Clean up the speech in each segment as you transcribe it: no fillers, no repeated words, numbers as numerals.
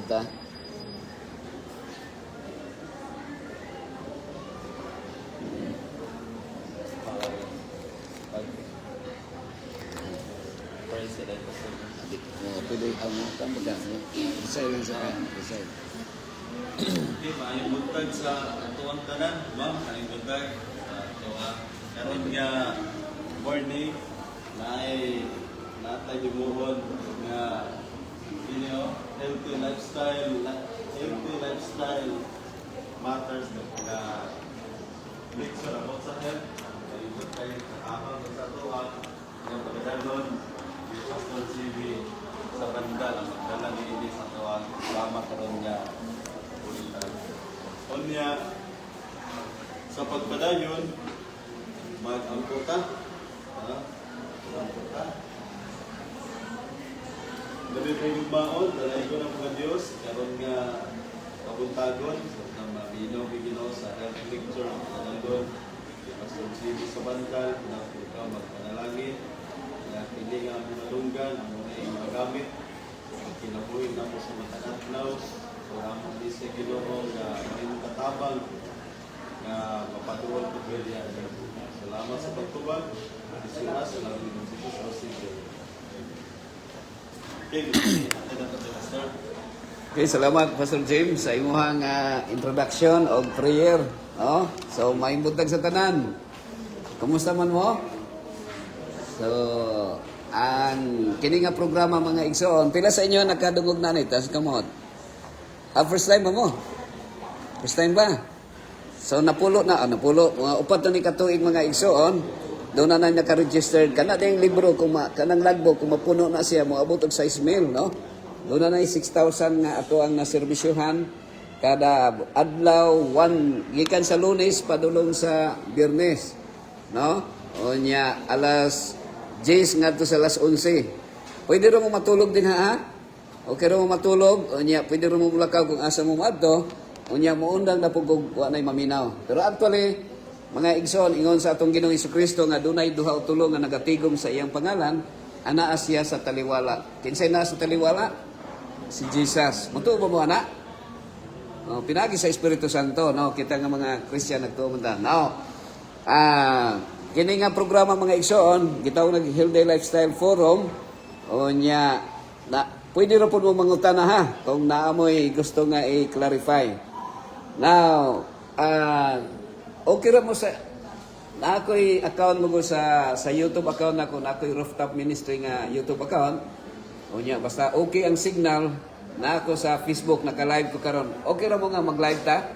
ta. President. Pwede ang kambagan. Isay lang sa kanya. Isay. Okay, maayong buntag sa atuang tanan, ma'am. Maayong buntag sa atuwa. Karon nga morning na ay natay dimuhon nga healthy lifestyle matters nga picture about sa health. Kayo kayo kakabang sa atuwa nga pagdalon Pastor CV sa banda ang magdala ni ini sa atuwa. Salamat karon nga Onya, sa pagpadayon, mag-angkota. Mag-angkota. Dali tayo baon, dalay ko ng mga Diyos, karon nga kabuntagon, na mabinaw biginaw sa health lecture, dalagod, Pastor CV sa bantal, na ikaw magpanalangin, na hindi nga pinalunggan, ang muna yung magamit, kinabuhin na po sa matanatlaw, Ramon di sa Ginoo nga may katabang nga mapatuwal ko bilya. Salamat sa pagtubag. Salamat sa labi ng Diyos. Okay, salamat Pastor James sa imuhang introduction o prayer. No? So, maimbutag sa tanan. Kumusta man mo? So, ang kini nga programa mga igsoon, pila sa inyo nakadungog na ni tas kamot? First time mo? First time ba? So, napulo na. Napulo. Mga upat na ni katuig mga igsoon. Doon na naka-registered. Kana na yung libro, kanang logbook, kung mapuno na siya, mo abot og 6,000, no? Doon na 6,000 nga ato ang naserbisyuhan. Kada adlaw, gikan sa Lunes, padulong sa Biyernes. No? O niya, alas 10 nga to sa alas 11. Pwede rin mo matulog din ha? Okay rin mo matulog, o niya, pwede rin mo mulakaw kung asa mo maadto, o niya, muundang na po kung wanay maminaw. Pero actually, mga igsoon, ingon sa atong Ginoong Jesucristo nga dunay duha o tulo nga nagatigom sa iyang pangalan, anaa siya sa taliwala. Kinsay na sa taliwala? Si Jesus. Mutuo ba mo, ana? Pinagi sa Espiritu Santo, no? Kita nga mga Christian nagtumunta. Now, kini nga programa mga igsoon, gitawag nag-Healthy Lifestyle Forum, o niya, pwede rin po mo mangutana ha, kung naamoy gusto nga i-clarify. Now, okay rin mo sa, na ako'y account mo sa YouTube account ako, na ako'y Rooftop Ministry nga YouTube account. O niya, basta okay ang signal, na ako sa Facebook, naka-live ko karon. Okay rin mo nga mag-live ta?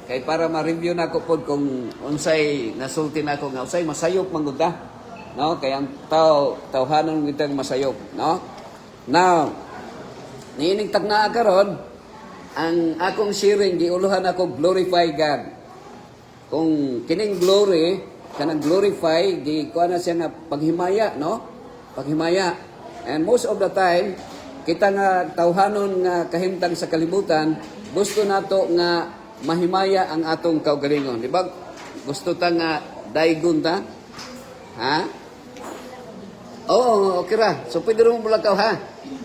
Kaya para ma-review na ako po kung unsay nasulti na ako nga, unsay masayop manggunda. No? Kaya ang tawhanon kitang masayop. No? Now, niinig tagnaa karon, ang akong sharing, giuluhan ako glorify God. Kung kining glory, kanang glorify, kuha na siya nga paghimaya, no? Paghimaya. And most of the time, kita nga tawhanon nga kahimtang sa kalibutan, gusto nato nga mahimaya ang atong kaugalingon. Di ba? Gusto ta nga daigon ta? Ha? Oo, okay ra. So, pwede rin mo bulakaw, ha?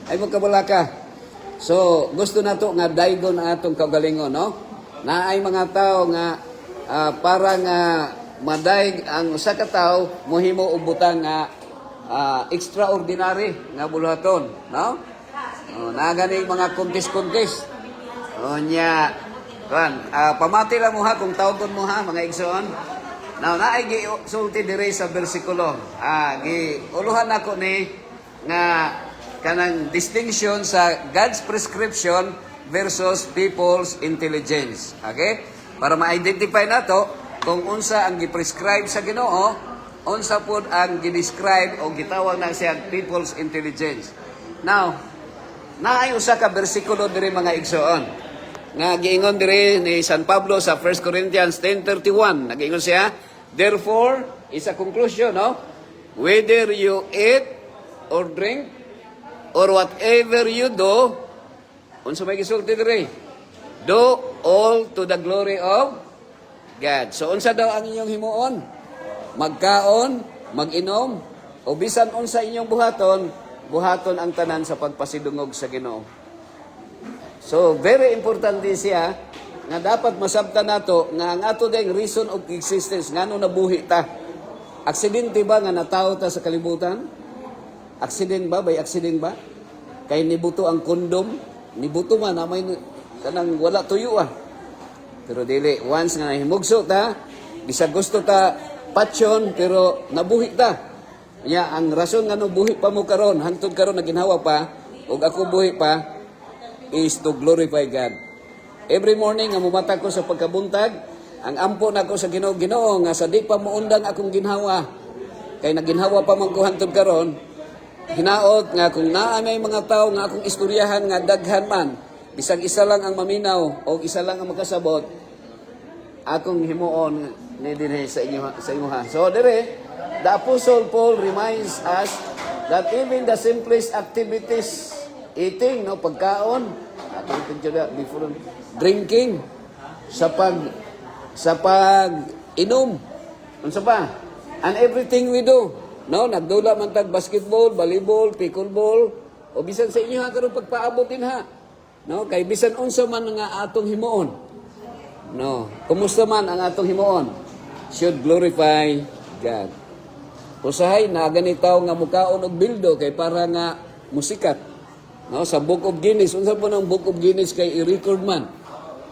Ay mo kabulaka. So, gusto na to nga daigon ang atong kaugalingon, no? Na ay mga tao nga para nga madaig ang usa ka tawo mohimo og butang nga extraordinary nga buluhaton, no? Na gani mga contest. O nya, pamati lang mo ha kung tawgon mo ha mga igsoon. Now, naay gisulti dire sa bersikulo. Giuluhan ako ni nga kanang distinction sa God's prescription versus people's intelligence. Okay? Para ma-identify nato kung unsa ang gi-prescribe sa Ginoo, unsa pud ang gi-describe o gitawag na siya people's intelligence. Now, naay usa ka bersikulo dire mga igsoon. Nga giingon dire ni San Pablo sa 1 Corinthians 10:31. Nagingon siya, therefore, is a conclusion, no? Whether you eat or drink or whatever you do, unsa may gisulti dire? Do all to the glory of God. So unsa daw ang inyong himuon? Magkaon, mag-inom, o bisan unsa inyong buhaton, buhaton ang tanan sa pagpasidungog sa Ginoo. So very important din siya nga dapat masabtan nato nga ang ato ding reason of existence ngano nabuhi ta. Aksidente ba nga natawo ta sa kalibutan? Aksidente ba? By accident ba? Kay nibuto ang kondom, nibuto man na may kanang wala tuyo ah. Pero dili, once nga nahimugso ta, bisag gusto ta patyon, pero nabuhi ta. Ya, ang rason nga no buhi pa mo karon, hangtod karon na ginhawa pa, ug ako buhi pa, is to glorify God. Every morning nga mumata ko sa pagkabuntag, ang ampo na ko sa Ginoo, Ginoo nga sa di pa muundang akong ginhawa. Kay naginhawa pa man ko hangtod karon, hinaot nga kung naa may mga tao nga akong istoryahan nga daghan man, bisag isa lang ang maminaw o isa lang ang makasabot, akong himuon ni dinhi sa inyo ha. So dire, the Apostle Paul reminds us that even the simplest activities, eating, no, pagkaon, before drinking, sa pag inom, unsa ba? And everything we do, no, nagdula man tag basketball, volleyball, pickleball, o bisan sa inyo ha karon pagpaabot din ha. No, kay bisan unsa man nga atong himuon. No, kumusta man ang atong himuon? Should glorify God. Usahay na ganitaw nga mukaon og bildo kay para nga musikat. No, sa Book of Guinness, unsa po ng Book of Guinness kay i-record man.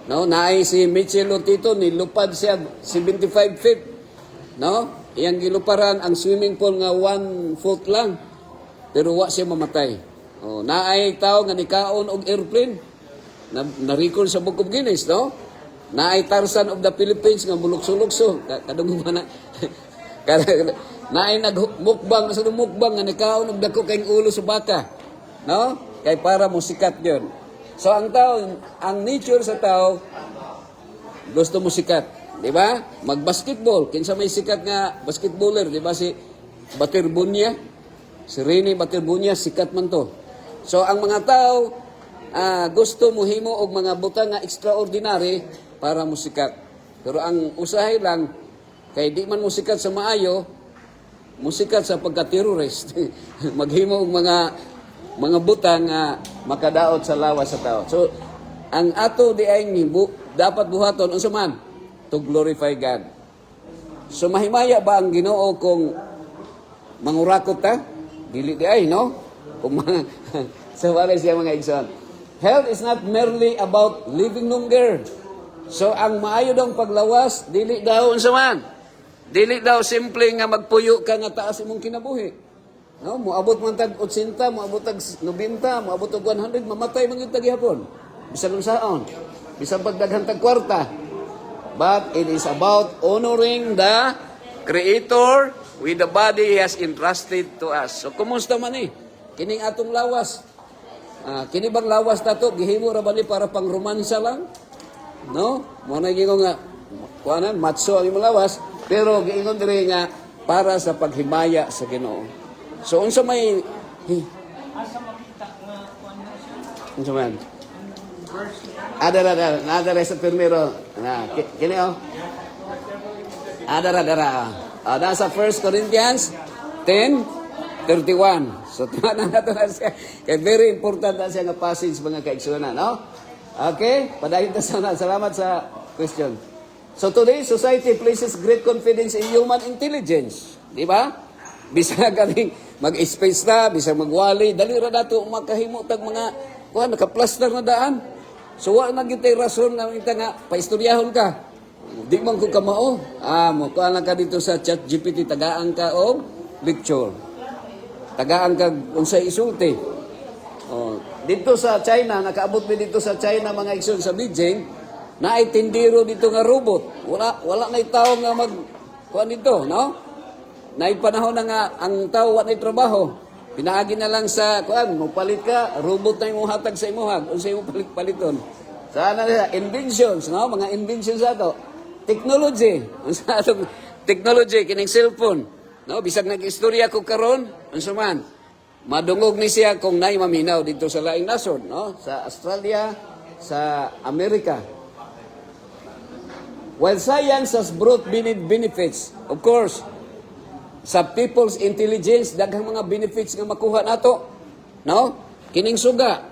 No, naay si Michel Lotito nilupad siya 75 feet. No? Iyang giluparan ang swimming pool nga 1 foot lang. Pero wa siya mamatay. Oh, naay tao nga nikaon og airplane na-record sa Book of Guinness, no? Naay Tarzan of the Philippines nga mulukso-lukso. Kadung man na. Naay nagmukbang sa mukbang nga nikaon og dako kay ulo sa baka. No? Kay para mo sikat 'yon. So ang tao, ang nature sa tao gusto mo sikat, di ba? Mag-basketball, kinsa may sikat nga basketballer, di ba si Batirbunya? Si Rene Batirbunya, sikat man to. So ang mga tao gusto mo himo og mga butang nga extraordinary para mo sikat. Pero ang usahay lang kay di man mo sikat sa maayo, mo sikat sa pagka-terrorist. Maghimo og mga butang nga makadaot sa lawas sa tao. So ang ato di ay dapat buhaton unsa man to glorify God. So mahimaya ba ang Ginoo kung mangurakot ta? Dili di ay, no? Kung so wala siya mga igsoon. Health is not merely about living longer. So ang maayo daw paglawas, dili daw unsa man. Dili daw simple nga magpuyo ka nga taas imong kinabuhi. No, moabot man tag 80, moabot tag 90, moabot tag 100, mamatay man gyud tag gihapon. Bisan unsaon. Bisan pagdaghan tag kwarta. But it is about honoring the Creator with the body He has entrusted to us. So kumusta man kining atong lawas? Kini bang lawas nato gihimo ra ba ni para pang romansa lang? No? Mo na gingon nga kuanan matso ang imong lawas, pero giingon diri nga para sa paghimaya sa Ginoo. So unsa may Asa makita nga kuan na siya? unsa man? Verse Adara sa primero. Kini Adara. Nasa 1 Corinthians 10:31. So, tumanan nato na siya. Kaya very important na siya nga passage mga kaigsunan, no? Okay? Padayon na sana. Salamat sa question. So, today, society places great confidence in human intelligence. Di ba? Bisa galing mag-space na, bisa magwali. Dali ra nato makahimo tag mga naka-plaster na daan. So, wala na gitay rason nga kita nga paistoryahon ka. Di man ko kamao. Mo kuan ka dito sa ChatGPT, tagaan ka og lecture. Tagaan ka unsay isulti. Dito sa China, nakaabot mi dito sa China mga igsoon sa Beijing, naay tindero dito nga robot. Wala na tao nga mag kuan dito, no? Naay panahon na nga ang tao wa nay trabaho. Pinaagi na lang sa kuan, magpalit ka, robot na imong hatag sa imuhag, unsay imong paliton. Sana nila inventions, no? Mga inventions ato. Technology, unsa atong technology kining cellphone. No, bisag nag-istorya ko karon, unsa man. Madungog ni siya kung naay maminaw dito sa laing nasod, no? Sa Australia, sa Amerika. While science has brought benefits, of course, sa people's intelligence, daghang mga benefits nga makuha nato, no? Kining suga,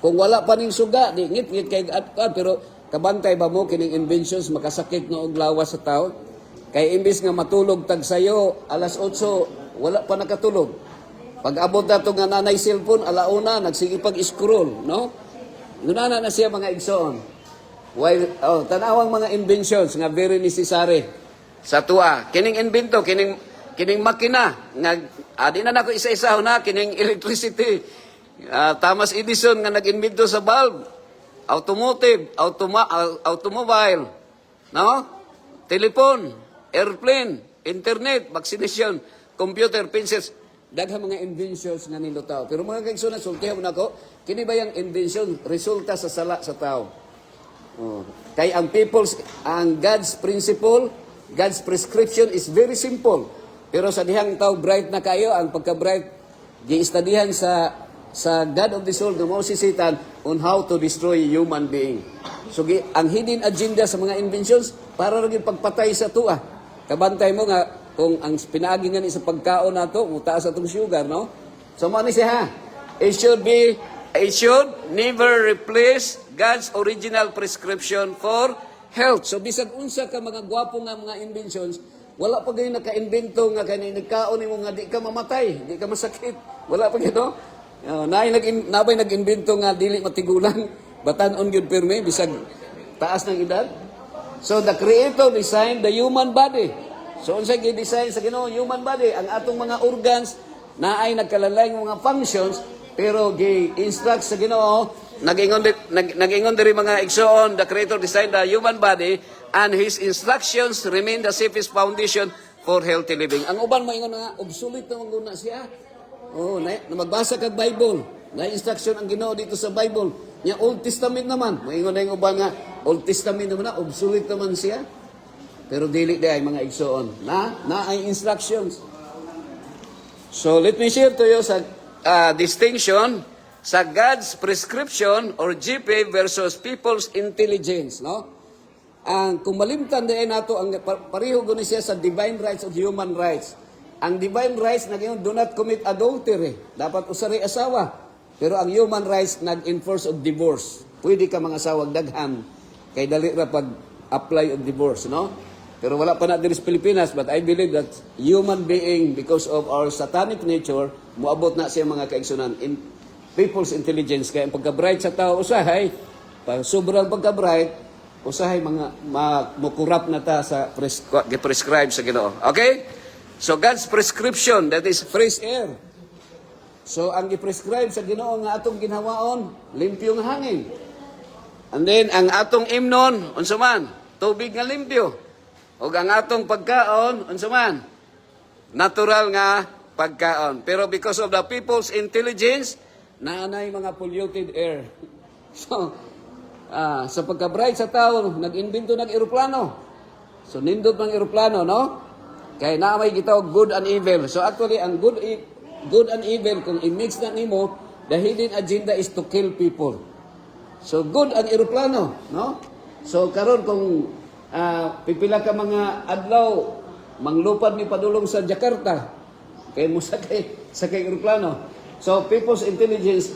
Kung wala pa ning suga, di ngit-ngit kay pero kabantay ba mo kining inventions makasakit no og lawas sa tao? Kay imbis nga matulog tag sayo alas 8, wala pa nakatulog. Pag abot na to nga nanay cellphone, alauna, nagsige pag-scroll, no? Nunana na siya mga igsoon. While, tanawang mga inventions nga very necessary sa tuwa. Kining invento, kining makina, nga, di na nako isa-isa na, kining electricity. Thomas Edison nga nag-invento sa bulb. Automotive, automobile, no? Telephone, airplane, internet, vaccination, computer, pencils, daghang mga inventions nga nilutaw. Pero mga kaigsoon, sultihan mo na ko, kini ba yung invention, resulta sa sala sa tao. Kay ang God's principle, God's prescription is very simple. Pero sa dihang tao, bright na kayo, ang pagka-bright, gi-studihan sa God of the soul, the Moses Satan, on how to destroy human being. So, ang hidden agenda sa mga inventions, para rin pagpatay sa tuwa. Kabantay mo nga, kung ang pinaagi nga ni sa pagkaon nato, mutaas atong sugar, no? So, mo ni siya, ha? It should never replace God's original prescription for health. So, bisag unsa ka mga gwapo nga mga inventions, wala pa ganyan naka-invento nga nagkaon mo nga di ka mamatay, di ka masakit. Wala pa ganyan, no? Nabay nag-invento nga dili matigulang, batanon gyud pirme, bisag taas ng edad. So, the Creator designed the human body. So, unsa gi-design sa Ginoo human body, ang atong mga organs na ay nagkalalayng mga functions, pero gi-instruct sa Ginoo, nag-ingon diri mga igsoon, the Creator designed the human body, and His instructions remain the safest foundation for healthy living. Ang uban mo ingon nga, obsolete na maguna siya. Na magbasa kag Bible, na instruction ang Ginoo dito sa Bible. Nya Old Testament naman, moingon na yung uban nga, Old Testament naman na, obsolete naman siya. Pero dili ay mga igsoon na ay instructions. So let me share to you sa distinction sa God's prescription or GP versus people's intelligence, no? Ang kumalimtan din nato ang pareho guni siya sa divine rights of human rights. Ang divine rights nagayon do not commit adultery, dapat usari asawa. Pero ang human rights nag-enforce of divorce. Pwede ka mga asawag daghan kay dali ra pag apply of divorce, no? Pero wala pa na diri sa Pilipinas, but I believe that human being, because of our satanic nature, muabot na siya mga kaigsunan in people's intelligence. Kaya ang pagka-bright sa tao, usahay, pag sobrang pagka-bright, usahay mga mukurap na ta sa prescribe sa Ginoo. Okay? So God's prescription, that is fresh air. So ang i-prescribe sa Ginoo nga atong ginhawaon, limpyong hangin. And then ang atong imnon, unsa man, tubig nga limpyo. O ang atong pagkaon, unsa man, natural nga pagkaon. Pero because of the people's intelligence, naanay mga polluted air. So, sa pagka-bright sa tao, nag-invento ng eroplano. So, nindot ng eroplano, no? Kaya naamay gitawag good and evil. So, actually, ang good and evil, kung i-mix na nimo, the hidden agenda is to kill people. So, good and eroplano, no? So, karon kung pipila ka mga adlaw, manglupad ni padulong sa Jakarta, kaya mo sakay eroplano. So, people's intelligence,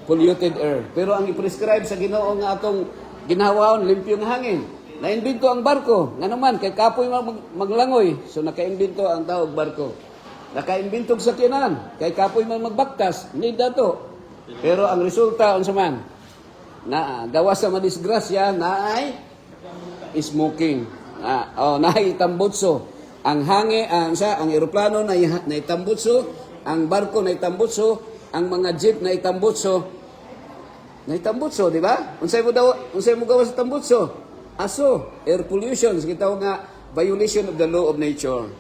polluted air. Pero ang i-prescribe sa Ginoo nga atong ginhawaon, limpyong hangin. Na-invento ang barko. Nga naman, kay kapoy maglangoy. So, naka-invento ang tawag barko. Naka-invento sa sakyanan. Kay kapoy man magbaktas. Need dato. Pero ang resulta, unsa man, na gawa sa madisgrasya, na ay smoking. Naitambutso. Ang ang eroplano na itambutso, ang barko na itambutso, ang mga jeep na itambutso. Di ba? Unsay mo gawa sa tambutso? Aso, air pollution, gitawag nga violation of the law of nature.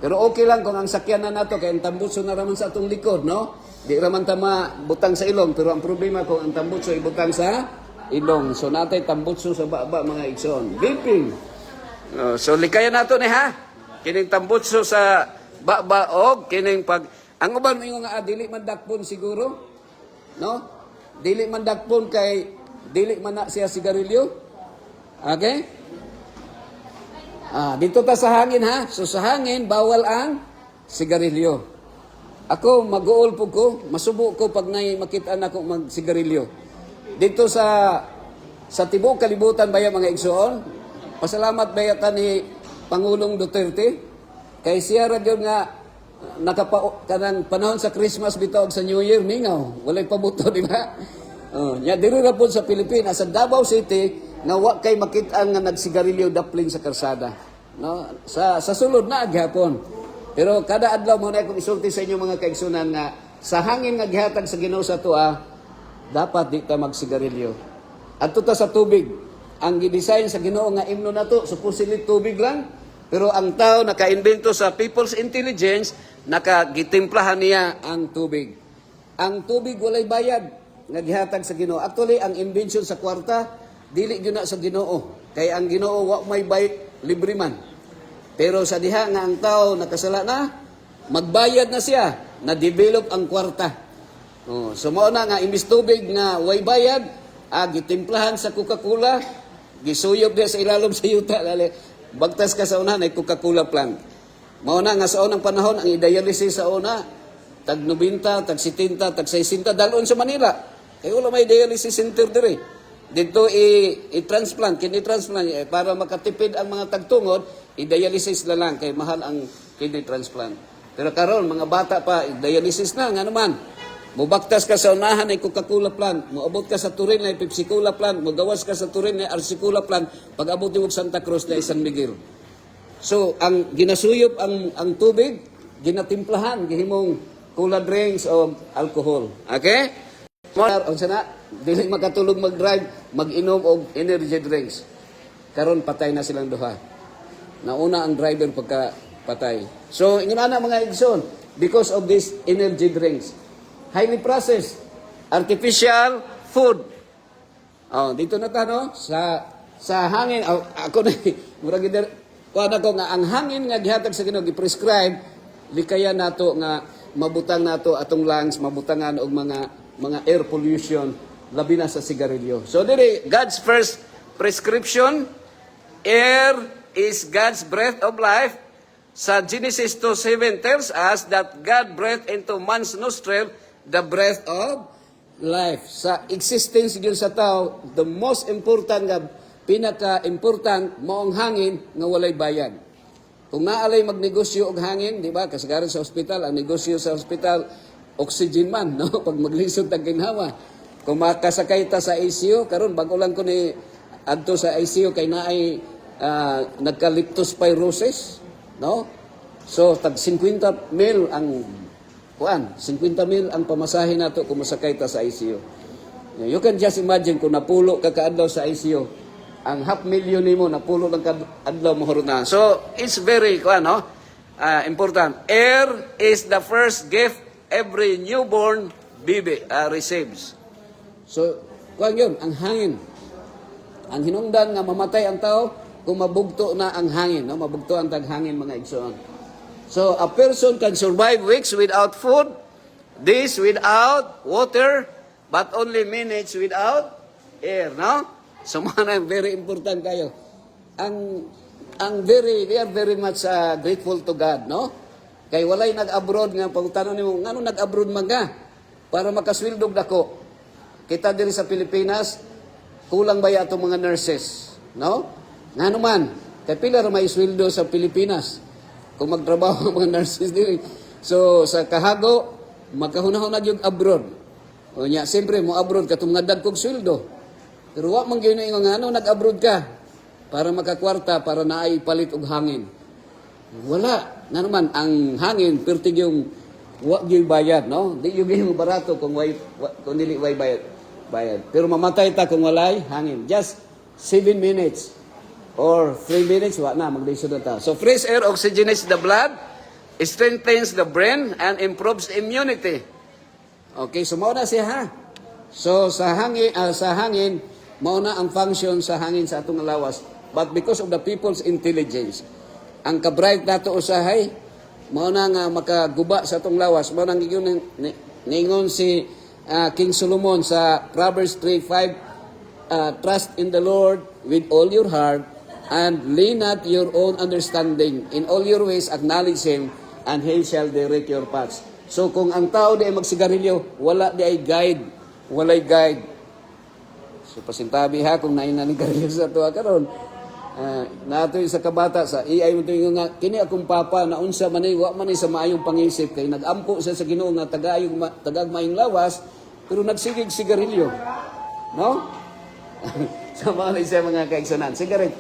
Pero okay lang kung ang sakyanan nato kay ang tambutso na raman sa atong likod, no? Di raman tama butang sa ilong, pero ang problema kung ang tambutso ibutang sa ilong. So natay tambutso sa baba mga igsoon. Vaping. So likayan nato ni ha. Kining tambutso sa baba og kining pag ang uban mo nga dili man dakpon siguro. No? Dili man dakpon kay dili man na siya sigarilyo. Okay? Dito ta sa hangin ha. So sa hangin bawal ang sigarilyo. Ako mag-uol po ko, masubo ko pag makita na ako mag-sigarilyo. dito sa tibuok kalibutan baya mga igsoon, pasalamat baya ta ni Pangulong Duterte kay siya ra gyud nga kanang panahon sa Christmas bitaw sa New Year mingaw, walay pabuto di ba? Nya diri ra pud sa Pilipinas sa Davao City nga wa kay makit-an nga nagsigarilyo dapling sa karsada. No? Sa sulod na aghapon. Pero kada adlaw mo na akong isulti sa inyo mga kaigsunan nga sa hangin nga gihatag sa Ginoo sa tuwa, dapat di ta magsigarilyo. Adto ta sa tubig. Ang gidesign sa Ginoo nga imno nato supposedly tubig lang, pero ang tao naka-invento sa people's intelligence nakagitimplahan niya ang tubig. Ang tubig walay bayad nga gihatag sa Ginoo. Actually ang invention sa kwarta dili gyud na sa Ginoo. Kay ang Ginoo wa may bayad libre man. Pero sa diha nga ang tao nakasala na, magbayad na siya, na-develop ang kwarta. So mao na nga imbis tubig nga way bayad, gitimplahan sa Coca-Cola, gisuyop dia sa ilalom sa yuta, bagtas ka sa una, ay Coca-Cola plant. Mao na nga sa unang panahon, ang i-dialysis sa una, tag 90, tag 70, tag 60, dalon sa Manila. Kaya wala may dialysis center dire. Dito i-transplant, kini-transplant, para makatipid ang mga tagtungod, i-dialysis na lang, kay mahal ang kidney transplant. Pero karon mga bata pa, i-dialysis na, nga naman. Mubaktas ka sa unahan ay Coca-Cola plant, muabot ka sa Turin ay Pepsi-Cola plant, mugawas ka sa Turin ay Arsi-Cola plant, pag-abot mo Santa Cruz na San Miguel. So, ang ginasuyop ang tubig, ginatimplahan, gihimong cola drinks o alcohol. Okay? Ang sana, dili makatulog mag-drive, mag-inom og energy drinks. Karon patay na silang duha. Nauna ang driver pagka patay. So, ingon ana mga igsoon, because of this energy drinks, highly processed, artificial food. Dito na ta no sa hangin, ako na murag kuan ako nga ang hangin nga gihatag sa Ginoo gi-prescribe likaya nato nga mabutang nato atong lungs, mabutangan og mga air pollution labi na sa sigarilyo. So diri God's first prescription, air is God's breath of life. Sa Genesis 2:7 tells us that God breathed into man's nostril the breath of life. Sa existence gyud sa tao, the most important nga pinaka-important maong hangin nga walay bayad. Kung naalay magnegosyo og hangin, di ba? Kasagaran sa ospital, ang negosyo sa ospital, oxygen man, no? Pag maglisod tag ginhawa. Kung makasakay ta sa ICU, karon bago lang ko ni adto sa ICU kay naay nagka-leptospirosis, no? So tag 50 mil ang 50 mil ang pamasahe nato kung masakay ta sa ICU. You can just imagine kung napulo ka kaadlaw sa ICU, ang 500,000 nimo napulo lang kaadlaw mo na. So it's very important. Air is the first gift every newborn baby receives. So, yun, ang hangin. Ang hinungdan nga mamatay ang tao kung mabugto na ang hangin, no? Mabugto ang taghangin mga igsoon. So, a person can survive weeks without food, days without water, but only minutes without air, no? So, mga very important kayo. We are very much grateful to God, no? Kay walay nag-abroad nga, pagtanong nimo, ngano nag-abroad man ka? Para makaswildog dako. Kita diri sa Pilipinas, kulang ba atong mga nurses, no? Ngano man, kay pila ra may sweldo sa Pilipinas kung magtrabaho ang mga nurses diri. So sa kahago, magkahunahon yung abroad. O nya, siyempre mo abroad katong nga dagkog sweldo. Pero wa man gyud ingon ngano nag-abroad ka para makakwarta para naay palit og hangin. Wala. Nga naman, ang hangin, pertig yung wag yung bayad, no? Di yung barato kung dili way bayad. Pero mamatay ta kung walay hangin. Just 7 minutes or 3 minutes, wa na, maglisod na ta. So, fresh air oxygenates the blood, strengthens the brain, and improves immunity. Okay, so mao na siya, ha? So, sa hangin, mao na ang function sa hangin sa atong lawas. But because of the people's intelligence, ang kabright nato usahay, mao na nga makaguba sa atong lawas. Mao nang ningon si King Solomon sa Proverbs 3:5, trust in the Lord with all your heart and lean not your own understanding. In all your ways acknowledge Him and He shall direct your paths. So kung ang tao di ay magsigarilyo, wala di ay guide, walay guide. So pasintabi ha kung nainanigarilyo sa tuwa karon. Nato sa kabata sa iay mo tuyo nga kini akong papa na unsa man wa man sa maayong pangisip kay nagampo siya sa Ginoo nga tagag maayong lawas pero nagsigig sigarilyo. No? Sa mga isa mga kaigsunan, sigaret,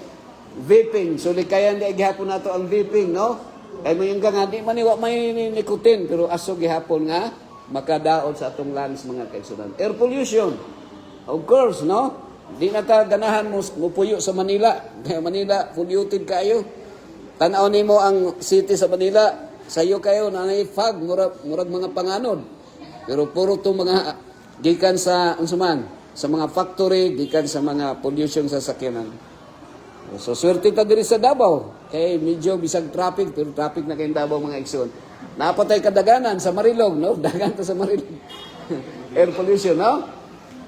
vaping, so likayan di gihapon nato ang vaping, no? Kay mo yung nga, di man wa may nikotin, pero aso gihapon nga, makadaot sa atong lungs mga kaigsunan. Air pollution, of course, no? Di na ta ganahan mo puyo sa Manila. Kaya Manila, polluted kayo. Tanaw nimo ang city sa Manila, sayo kayo, nanay fog, murag mga panganod. Pero puro to mga, gikan sa, unsuman, sa mga factory, gikan sa mga pollution sa sakyanan. So, swerte ta diri sa Davao. Kay medyo bisag traffic, pero traffic na kayong Davao mga igsoon. Napatay kadaganan sa Marilog, no? Dagan ta sa Marilog. Air pollution, no?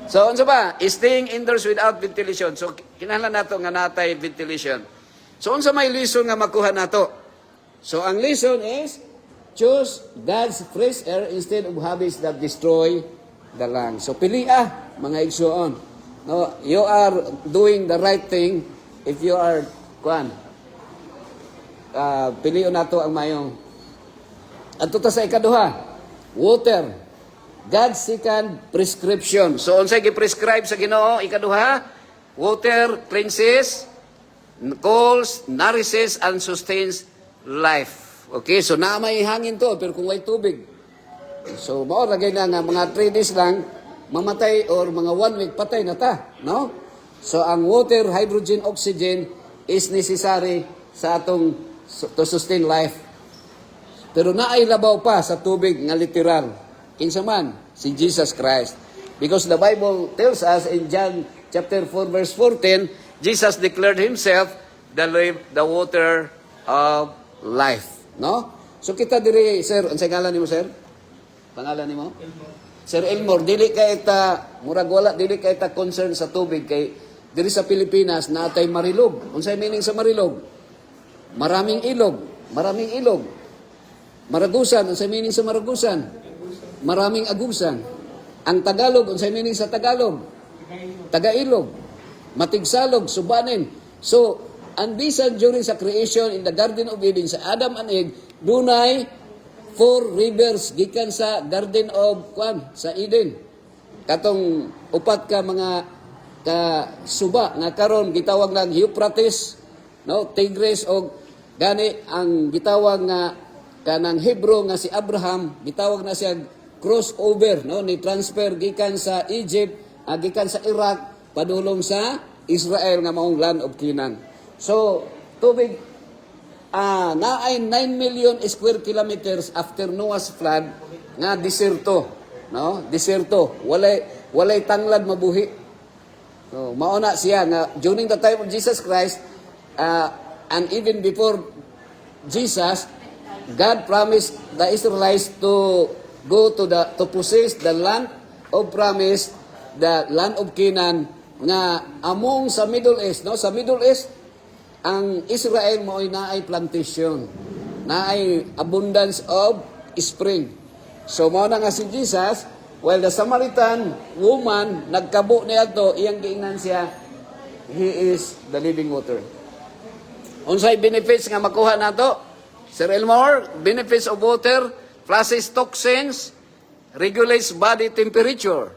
So, unsa ba? Staying indoors without ventilation. So, kinahanglan nato nga natay ventilation. So, unsa may lesson nga makuha nato? So, ang lesson is, choose God's fresh air instead of habits that destroy the lungs. So, pili mga igsoon. No, you are doing the right thing if you are, piliyon nato ang mayong. At ta sa ikaduha, water. God's second prescription. So, unsay gi-prescribe sa Ginoo ikaduha, water cleanses, calls, nourishes, and sustains life. Okay, so na may hangin to, pero kung may tubig. So, mao lagay na nga mga 3 days lang, mamatay or mga 1 week patay na ta, no? So, ang water, hydrogen, oxygen is necessary sa atong to sustain life. Pero naay labaw pa sa tubig nga literal. Kinsa man, si Jesus Christ. Because the Bible tells us in John chapter 4 verse 14, Jesus declared himself the water of life, no? So kita diri, sir, unsay ngalan nimo, sir? Pangalan nimo? Sir Elmore, dili kay ta murag wala dili kay ta concern sa tubig kay diri sa Pilipinas natay marilog. Unsay meaning sa marilog? Maraming ilog, maraming ilog. Maragusan, unsay meaning sa maragusan? Maraming agusan. Ang Tagalog, unsay meaning sa Tagalog? Tagailog. Matigsalog, subanin. So, and bisan during sa creation in the Garden of Eden sa Adam and Eve, dunay 4 rivers gikan sa Garden of sa Eden. Katong upat ka mga suba nga karon gitawag lang Euphrates, no, Tigris og gani ang gitawag nga kanang Hebrew nga si Abraham, gitawag na siya crossover, no, ni transfer gikan sa Egypt, gikan sa Iraq padulong sa Israel nga maong land of Canaan. So, tubig naay 9 million square kilometers after Noah's flood nga deserto, no? Deserto, walay tanglad mabuhi. So, mauna siya nga during the time of Jesus Christ and even before Jesus, God promised the Israelites to go to possess the land of promise, the land of Canaan nga among sa Middle East, no? Sa Middle East, ang Israel mo ay naay plantation, naay abundance of spring. So mao na nga si Jesus, while the Samaritan woman nagkabo niya to, iyang giingnan siya, he is the living water. Unsay benefits nga makuha nato? Sir Elmore, benefits of water: flushes toxins, regulates body temperature,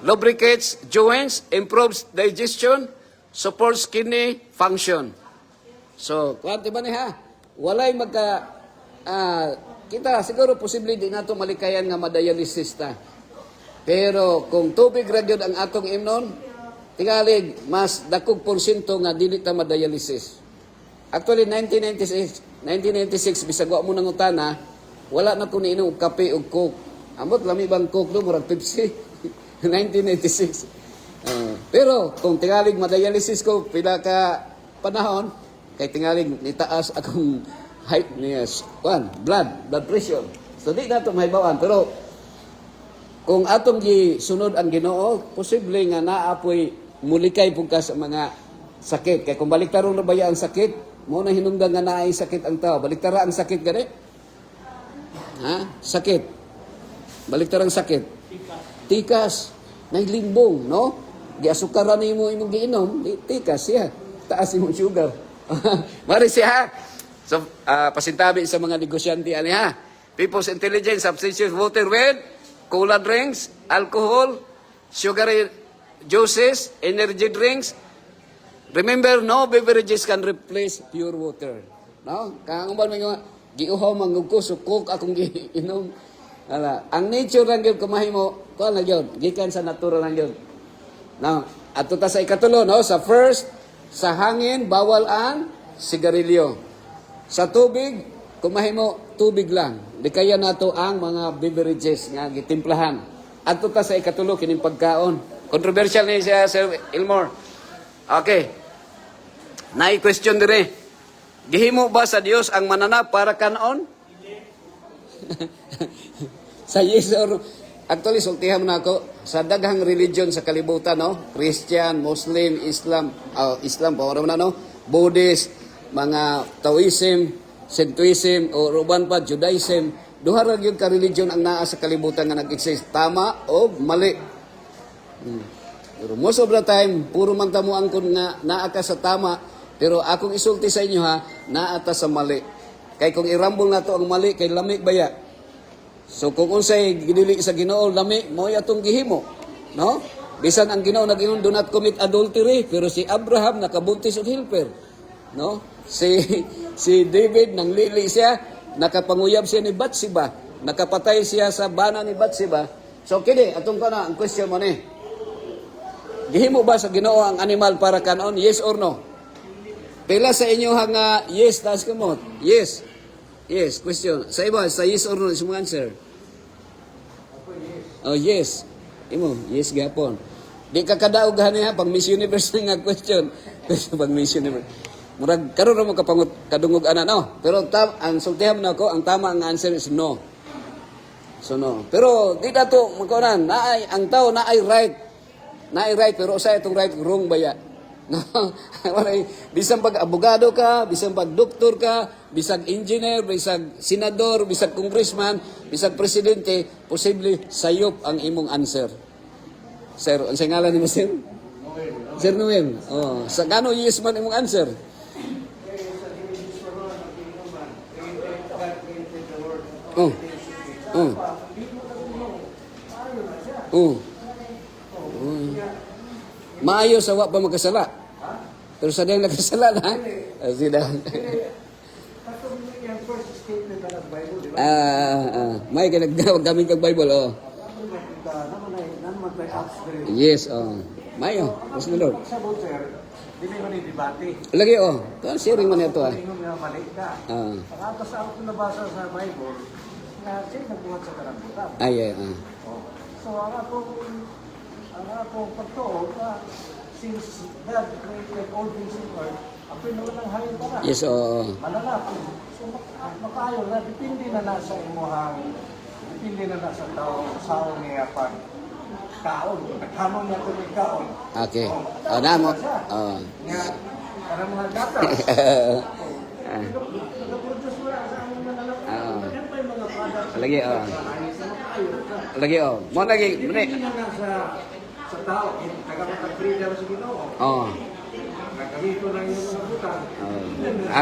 lubricates joints, improves digestion, supports kidney function. So, kuwante ba niya? Walay kita siguro posible di nato malikayan nga madialysis ta. Pero kung tubig ra gyud ang atong imnon, tingalig mas dakog porsyento nga dili ta madialysis. Actually 1996 bisag wa mo nang utana, wala na ko niinom og kape og coke. Amot lami bang coke do murag Pepsi. 1996. Pero kung tingalig madialysis ko pila ka panahon, kay tingalig nitaas akong height niya, blood pressure. So di na ito mahibawan. Pero kung atong gisunod ang Ginoo, posible nga naapoy mulikay pug ka sa mga sakit. Kay kung baliktaron na ba ang sakit, mo na hinungdan nga naay sakit ang tao. Baliktara ang sakit gani? Sakit. Baliktara ang sakit. Tikas. Naglimbong, no? giasukaran nimo imong giinom, tikas siya. Taas imong sugar. Mari siya. So, pasintabi sa mga negosyante ani ha. People's Intelligence substitute water with cola drinks, alcohol, sugary juices, energy drinks. Remember, no beverages can replace pure water. No? Kang ba mga giuhaw mangugko sukok akong giinom. Ala, ang nature lang gyud kumahimo, kuan na gyud, gikan sa natural lang gyud. No, ato ta sa ikatulo, no, sa first, sa hangin bawal ang sigarilyo. Sa tubig, kumahimo tubig lang. Di kaya nato ang mga beverages nga gitimplahan. Ato ta sa ikatulo kining pagkaon. Controversial ni siya Sir Elmore. Okay. Naay question dire. Gihimo ba sa Dios ang mananap para kanon? Sa yes or actually sultihan mo na ako sa daghang religion sa kalibutan, no? Christian, Muslim, Islam, Islam pa na, no? Buddhist, mga Taoism, Shintoism o uban pa Judaism, duha ra gyud ka religion ang naa sa kalibutan nga nag-exist, tama o mali. Pero most of the time puro man ta mo angkon nga naa ka sa tama, pero akong isulti sa inyo ha, naa ta sa mali. Kay kung irambol na to ang mali kay lami baya. So kung unsay gidili sa Ginoo lami mao atong gihimo, no? Bisan ang Ginoo nag-ingon do not commit adultery, pero si Abraham nakabuntis og helper, no? Si David nang lili siya, nakapanguyab siya ni Bathsheba, nakapatay siya sa bana ni Bathsheba. So kini atong kana ang question mo ni. Gihimo ba sa Ginoo ang animal para kanon? Yes or no? Pila sa inyo nga yes, taas kamot. Yes. Yes, question. Sa iba, sa yes or no, is mong answer. Oh, yes. Imo, yes gapon. Di ka kadaog gani ha, pang Miss Universe nga question. Pang Miss Universe. Murag, karoon mo kapangot, kadungog ana, no? Pero ang sultihan na ako, ang tama ang answer is no. So no. Pero di na to, magkaunan, ang tao naay right. Naay right, pero sa itong right, wrong baya. No, bisang pag abogado ka, bisang pag doktor ka, bisag engineer, bisag senador, bisag congressman, bisag presidente, posible sayop ang imong answer. Sir, unsay ngalan nimo sir? Sir Noel. Oh, sa kano yes man imong answer? Oh. Oh. Oh. Maayo sa wa pa magkasala. Pero sa diyang nagkasala na. Sila. May naggamit kag Bible, oh. Yes, oh. Mayo, mas na Lord. Dili man ni debate. Lagi, oh. Ito, sharing man ito, ah. Ingon nga mali ka. Pagkatas ako nabasa sa Bible, nga siya nagbuhat sa karambutan. Ay, So, ang akong pagtuo na since God created all things in earth, ang pinulang hayon para. Yes, oh. Malalapin. So, makayo na, depende na nasa imuhang, depende na nasa tao, sao niya pag kaon. Naghamang niya kung may kaon. Okay. Oh, na mo. Oh. Nga, para mga gatas. Nag-produce mo na sa aming malalapin. Yan pa yung mga products. Lagi, oh. Lagi, oh. Mo lagi, mune. Hindi na nasa sa tao, nagkakapag-freedom sa Ginoo. Oh. Nagkamito lang yung mga butang.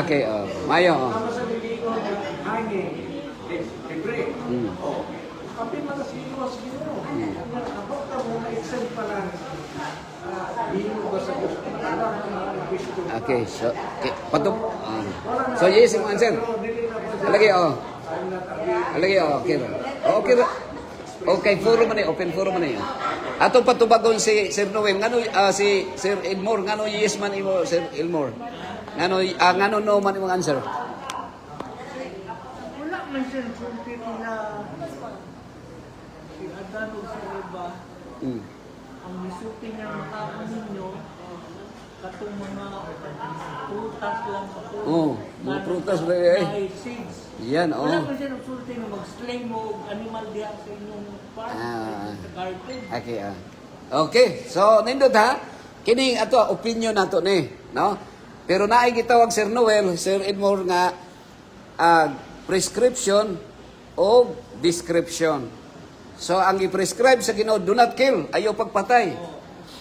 Okay, oh. Mayo, oh. Tama sa Ginoo, hangin, libre. Oh. Kapit mga sa Ginoo sa Ginoo. Kapag ka mo na-extend pa lang, Ginoo ba sa Diyos? Alam mo mga Kristo. Okay, so, okay. Patop. So, yes, yung answer. Lagi, oh. Lagi, oh. Okay, okay. Okay, foro man open foro man Ato patubagon si Sir Noel, ngano si Sir Elmore, ngano yes man imo Sir Elmore. Ngano no man imong answer? Wala man siya kung nila si Adan o si Eva, ang misuti niya makaon ninyo, katong mga prutas lang sa puno. Oh, mga prutas ba May seeds. Yan, oh. Wala man siya nagsulti na mag-slay mo animal diha sa inyong farm, sa garden. Okay, Okay, so nindot ha. Kining ato opinion nato ni, no? Pero naay gitawag Sir Noel, Sir Edmore nga prescription o description. So ang i-prescribe sa Ginoo, do not kill, ayaw pagpatay.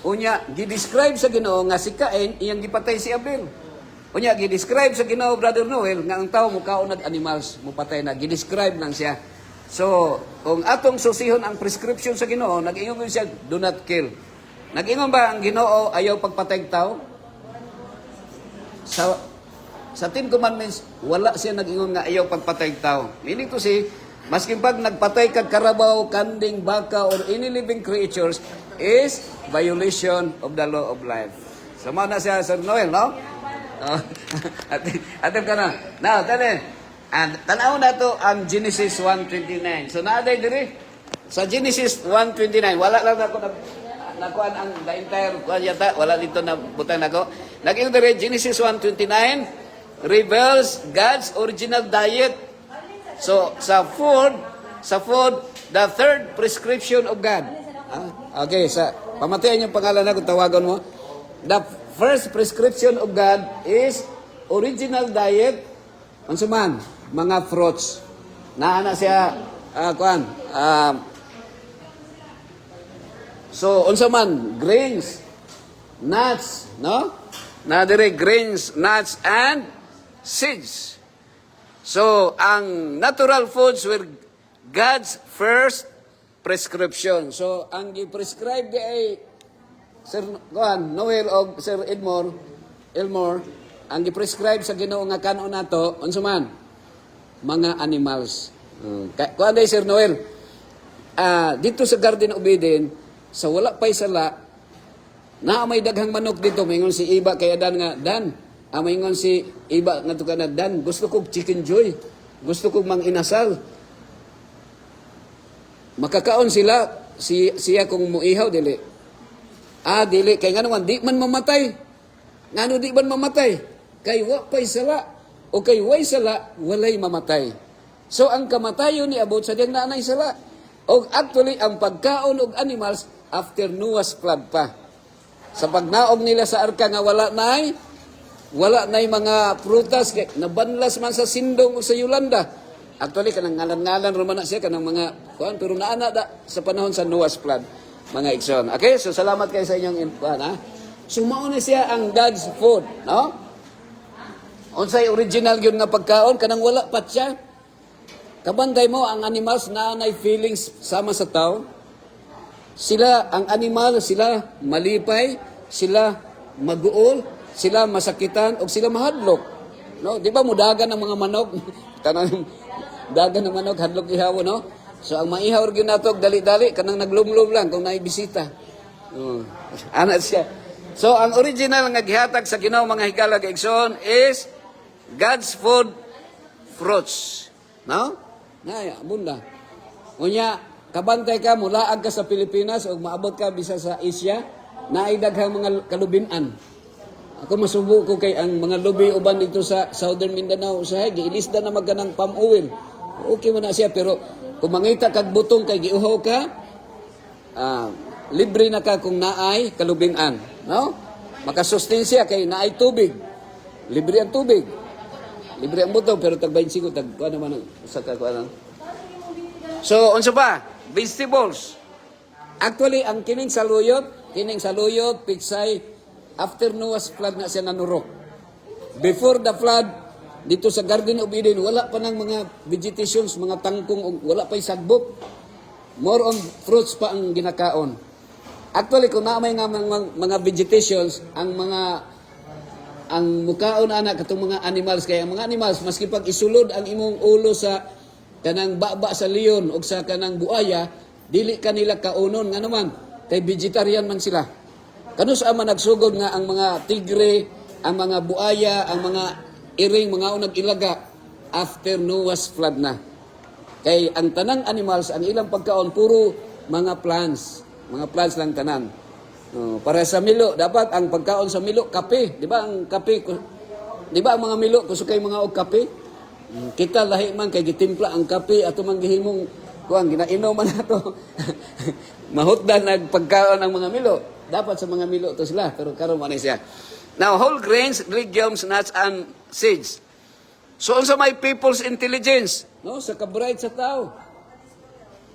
Unya, gidescribe sa Ginoo nga si Cain, iyang gipatay si Abel. Unya, gidescribe sa Ginoo, Brother Noel, nga ang tao mukaon nag animals, mupatay na. Gidescribe lang siya. So, kung atong susihon ang prescription sa Ginoo, nag-ingon siya, do not kill. Nag-ingon ba ang Ginoo ayaw pagpatay tao? Sa Ten Commandments, wala siya nag-ingon nga ayaw pagpatay tao. Meaning to say, maskin pag nagpatay kag karabaw, kanding, baka, or any living creatures, is violation of the law of life. Sama na siya, Sir Noel, no? Atin ka na. Now, tanaw na to ang Genesis 1:29. So, naaday diri. Sa Genesis 1:29, wala lang ako nakuan ang the entire kuan yata, wala dito na butang nako. Naging diri Genesis 1:29 reveals God's original diet. So, sa food, the third prescription of God. Okay, pamatayan yung pangalan na kung tawagan mo. The first prescription of God is original diet. Unsa man, mga fruits. Naana siya, so, unsa man, grains, nuts, no? Na dire grains, nuts, and seeds. So, ang natural foods were God's first prescription. So, ang i-prescribe di ay Sir Noel o Sir Elmore, ang i-prescribe sa Ginoo nga kanon nato, unsa man, mga animals. Kuan day Sir Noel, dito sa Garden of Eden, sa wala pa'y sala, na may daghang manok dito, maingon si Iba kay Adan nga, Dan, maingon si Iba nga to kana, Dan, gusto kog chicken joy, gusto kog mang inasal. Makakaon sila, siya kung muihaw, dili. Dili, kay nga naman, di man mamatay. Ngano di man mamatay? Kay wa pa'y sala, o kay way sala, walay mamatay. So, ang kamatayon ni abot sa diyang nanay sala. O actually, ang pagkaon og animals, after Noah's flood pa. Sa pagnaog nila sa arka nga wala nay mga prutas, nabanlas man sa sindong o sa Yolanda. Actually, kanang ngalan-ngalan roman na siya, kanang mga, pero naana sa panahon sa Noah's flood, mga ikson. Okay, so salamat kayo sa inyong inpuan, ha? So, mauna siya ang God's food, no? Unsay original yun nga pagkaon, kanang wala pa siya. Kabanday mo, ang animals na nay feelings sama sa tao. Sila, ang animal, sila malipay, sila maguol, sila masakitan, o sila mahadlok. No? Di ba mudagan ng mga manok? Kanang dagan ng manok, hadlok ihaw, no? So, ang maihaw rin nato, dali-dali, kanang naglumlum lang kung naibisita. Anak siya. So, ang original nga gihatag sa Ginoo mga higala gaigsoon is God's food, fruits. No? Naya, bunda. Unya, kabantay ka, mulaag ka sa Pilipinas o maabot ka bisa sa Asia, naidaghang mga kalubinan. Ako masubo ko kay ang mga lubi uban dito sa Southern Mindanao, usahay, giilisda na magkanang palm oil. Okay mo na siya, pero kung mangita kag butong kay giuhaw ka, libre na ka kung naay kalubinan. No? Makasustain siya kay naay tubig. Libre ang tubig. Libre ang butong, pero tag 25, tag kuha naman sa kakuha. So, unsa ba? Vegetables. Actually, ang kining saluyot, pigsay, after Noah's flood na siya nanurok. Before the flood, dito sa Garden of Eden, wala pa ng mga vegetations, mga tangkong, wala pa sagbok. More on fruits pa ang ginakaon. Actually, kung naamay nga mga vegetations, ang mukaon anak katong mga animals, kaya ang mga animals, maski pag isulod ang imong ulo sa kanang baba sa leon o sa kanang buaya, dili kanila kaunon nga naman, kay vegetarian man sila. Kano sa man nagsugod nga ang mga tigre, ang mga buaya, ang mga iring, mga unag ilaga after Noah's flood na. Kay ang tanang animals, ang ilang pagkaon, puro mga plants lang tanan. Para sa milo, dapat ang pagkaon sa milo, kape. Di ba ang kape, di ba ang mga milo, kusukay mga og kape? Kita lahi man kay gitimpla ang kape ato man gihimong kuan ginainom man nato. Mahutdan nagpagkaon ang mga milo. Dapat sa mga milo to sila, pero karon man siya. Now, whole grains, legumes, nuts, and seeds. So, unsa may people's intelligence? No, sa kabright sa tao.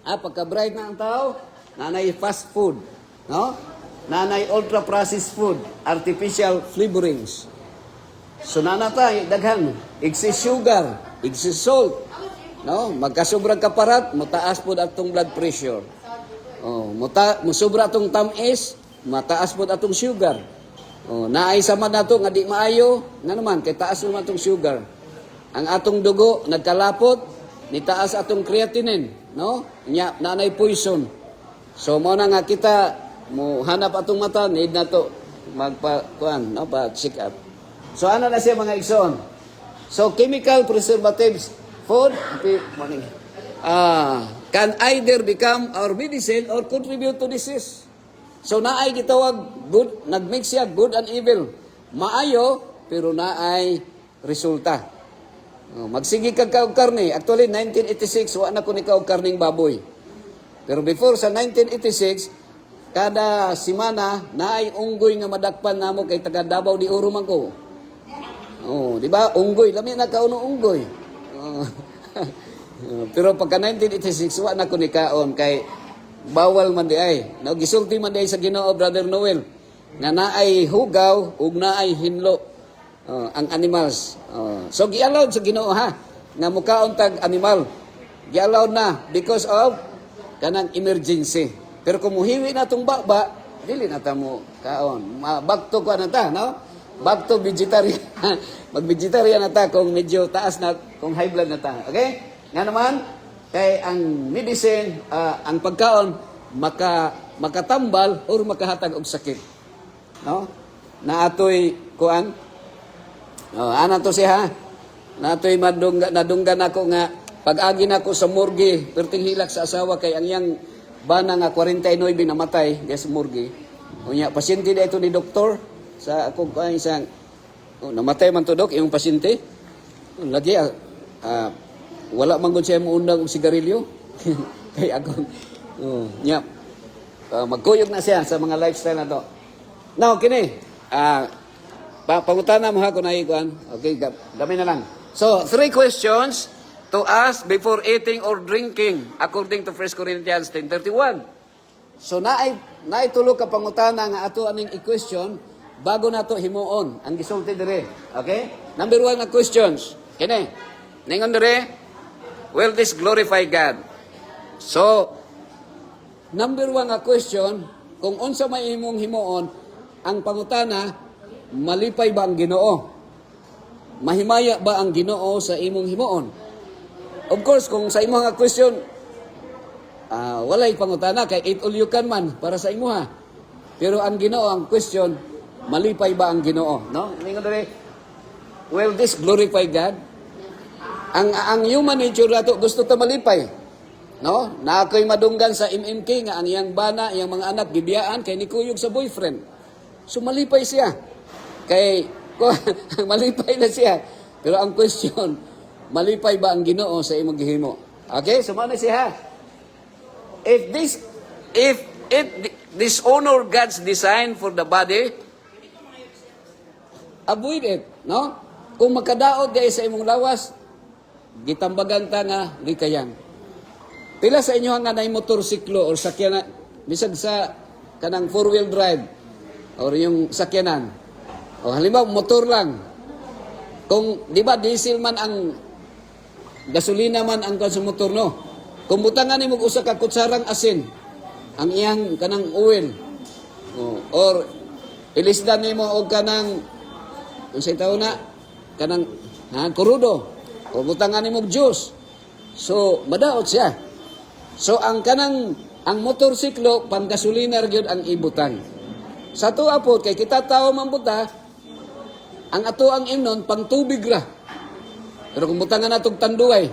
Pagka-bright na ang tao, nanay fast food. No? nanay ultra processed food, artificial flavorings. So nanatay daghan excess sugar, excess salt, no? Magkasobrang kaparat, mataas pud atong blood pressure. Oh, musubra atong tamis, mataas pud atong sugar. Oh, naay sama nato nga di maayo, nga naman kay taas naman atong sugar. Ang atong dugo nagkalapot, nitaas atong creatinine, no? Nya nanay poison. So mo na nga kita mo hanap atong mata, need na to magpa-kuan, no, pa check up. So ano na siya mga igsoon? So chemical preservatives food morning can either become our medicine or contribute to disease. So naay gitawag good, nagmix siya good and evil. Maayo pero naay resulta. Magsigi kag kaog karne. Actually 1986 wa na ko ni kaog karning baboy. Pero before sa 1986 kada semana naay unggoy nga madakpan namo kay taga Davao di Oro man ko. Oh, di ba? Unggoy, lami na kauno unggoy. Pero pagka 1986 wa na ko ni kaon kay bawal man di ay. No, gisulti man di ay sa Ginoo Brother Noel nga naay hugaw ug naay hinlo ang animals. So giallowed sa Ginoo ha nga mukaon tag animal. Giallowed na because of kanang emergency. Pero kung muhiwi na tong baba, dili na ta mo kaon. Back to kuan na ta, no? Back to vegetarian. Mag-vegetarian na ta kung medyo taas na, kung high blood na ta. Okay? Nga naman, kay ang medicine, ang pagkaon, makatambal or makahatag og sakit. No? Na atoy, kuan, ana to siya, na atoy nadunggan ako nga, pag-agi na ako sa morgue, perting hilak sa asawa, kay ang iyang bana nga 49 namatay, sa morgue. Unya, pasyente na ito ni doktor, sa akong kuan isang namatay man to dok yung pasyente lagi wala man gud siya mo undang og sigarilyo kay ako nya magkuyog na siya sa mga lifestyle na to. Now kini pangutana mo ha kun ay kuan. Okay, dami na lang. So 3 questions to ask before eating or drinking according to 1 Corinthians 10:31. So naay tulo ka pangutana nga ato aning i-question bago nato himuon ang gisulti dire. Okay? Number 1 na questions. Kini. Ningon dire, will this glorify God? So, number 1 nga question, kung unsa may imong himuon, ang pangutana, malipay ba ang Ginoo? Mahimaya ba ang Ginoo sa imong himuon? Of course, kung sa imong nga question, walay pangutana, kay eat all you can man para sa imo ha. Pero ang Ginoo, ang question, malipay ba ang Ginoo? No? Will this glorify God? Ang human nature nato gusto ta malipay. No? Na ako'y madunggan sa MMK nga ang iyang bana, iyang mga anak gibiyaan kay nikuyog sa boyfriend. So malipay siya. Kay malipay na siya. Pero ang question, malipay ba ang Ginoo sa imong gihimo? Okay? So mao na siya. If it dishonor God's design for the body, avoid it, no? Kung makadaot gay sa imong lawas, gitambagan ta nga likayan. Pila sa inyo nga nay motorsiklo or sakyanan, bisag sa kanang 4-wheel drive or yung sakyanan. O halimbawa motor lang. Kung di ba diesel man ang gasolina man ang sa motor no. Kung butangan nimo usa ka kutsarang asin ang iyang kanang oil. Or ilisdan nimo og kanang unsay tawo na kanang kurudo o butangan nimo juice. So madaot siya. So ang motorsiklo pang gasolina gyud ang ibutang. Sa tuwa po kay kita tao man buta ang ato ang imnon pang tubig ra. Pero kung butangan natong tanduay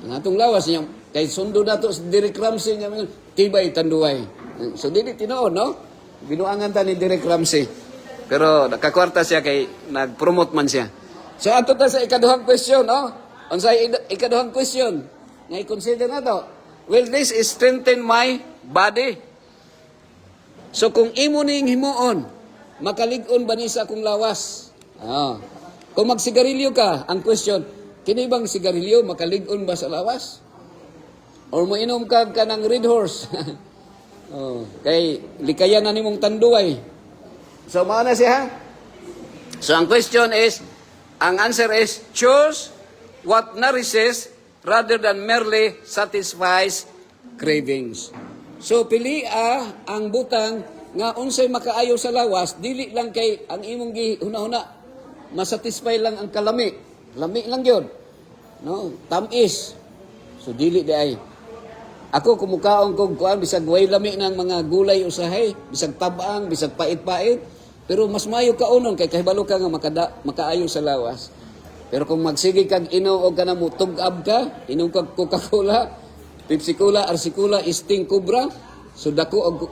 ang atong lawas niya kay sundo nato sa Derek Ramsey nga tibay tanduay. So dili tinuod no? Binuangan ta ni Derek Ramsey. Pero nakakwarta siya kay nag-promote man siya. So ato ta sa ikaduhang question, no? Unsay ikaduhang question? Nga i-consider na to. Will this strengthen my body? So kung imo ning himuon, makalig-on ba ni sa akong lawas? Kung magsigarilyo ka, ang question, kini bang sigarilyo makalig-on ba sa lawas? Or moinom ka ng Red Horse? Oh, kay likayan na nimong tanduay. So mao na siya. So ang question is, ang answer is choose what nourishes rather than merely satisfies cravings. So pili ang butang nga unsay makaayo sa lawas, dili lang kay ang imong gihuna-huna masatisfy lang ang kalami. Lami lang 'yon. No, tamis. So dili di ay. Ako kumukaon kog kuan bisag way lami ng mga gulay usahay, bisag tabang, bisag pait-pait. Pero mas mayo ka unon kay kahibalo ka nga makaayo sa lawas. Pero kung magsige kag inom og kana mo tug-ab ka, inom kag Coca-Cola, Pepsi Cola, RC Cola, Sting Cobra, so dako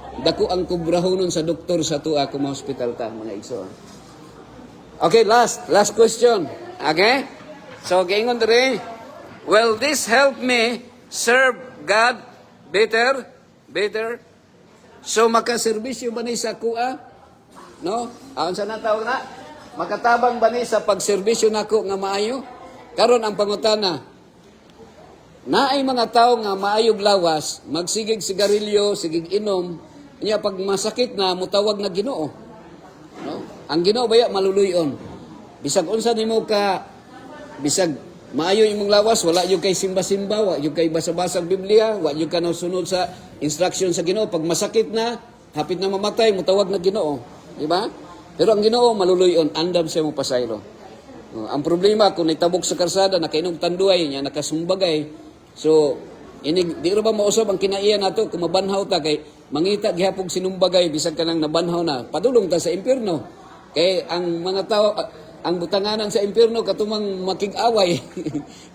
ang kubrahonon sa doktor sa tuwa kung ma-hospital ta mga igsoon. Okay, last question. Okay? So giingon diri, will this help me serve God better? So makaserbisyo ba ni sa kuha? No? Aon sa natawag na? Makatabang ba ni sa pagserbisyo nako nga maayo? Karon ang pangutana, naay mga tao nga maayog lawas, magsigig sigarilyo, sigig inom, niya pag masakit na mutawag na Ginoo. No? Ang Ginoo baya maluluyon. Bisag unsa nimo ka bisag maayo imong lawas, wala yung kay simba-simba, wala yung kay basa-basang Biblia, wala yung ka sunod sa instruction sa Ginoo. Pag masakit na, hapit na mamatay, mutawag na Ginoo. Diba? Pero ang Ginoo maluluyon, andam siya mo pasaylo. Ang problema kung nitabok sa karsada, nakainom tanduay niya, nakasumbagay. So, di ro ba mausab ang kinaiya nato kung mabanhaw ta kay mangita gihapog sinumbagay bisag kanang nabanhaw na, padulong ta sa impierno. Kay ang mga tao ang butanganan sa impierno katumang makig-away.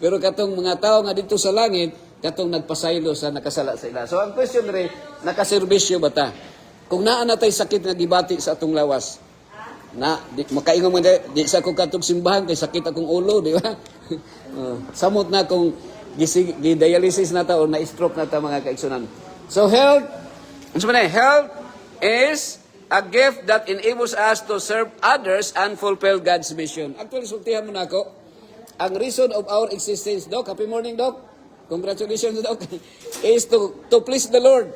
Pero katong mga tao nga dito sa langit, katong nagpasaylo sa nakasala sa ila. So ang question rin, nakaserbisyo ba ta? Kung naa na tay sakit nga gibati sa atong lawas, na makaingon mo di sa ko katong simbahan kay sakit akong ulo, di ba? Samot na kung gi-dialysis na ta o na-stroke na ta mga kaigsunan. So health is a gift that enables us to serve others and fulfill God's mission. Actually, sultihan mo na ako. Ang reason of our existence, Doc, happy morning, Doc. Congratulations, Doc. Is to please the Lord.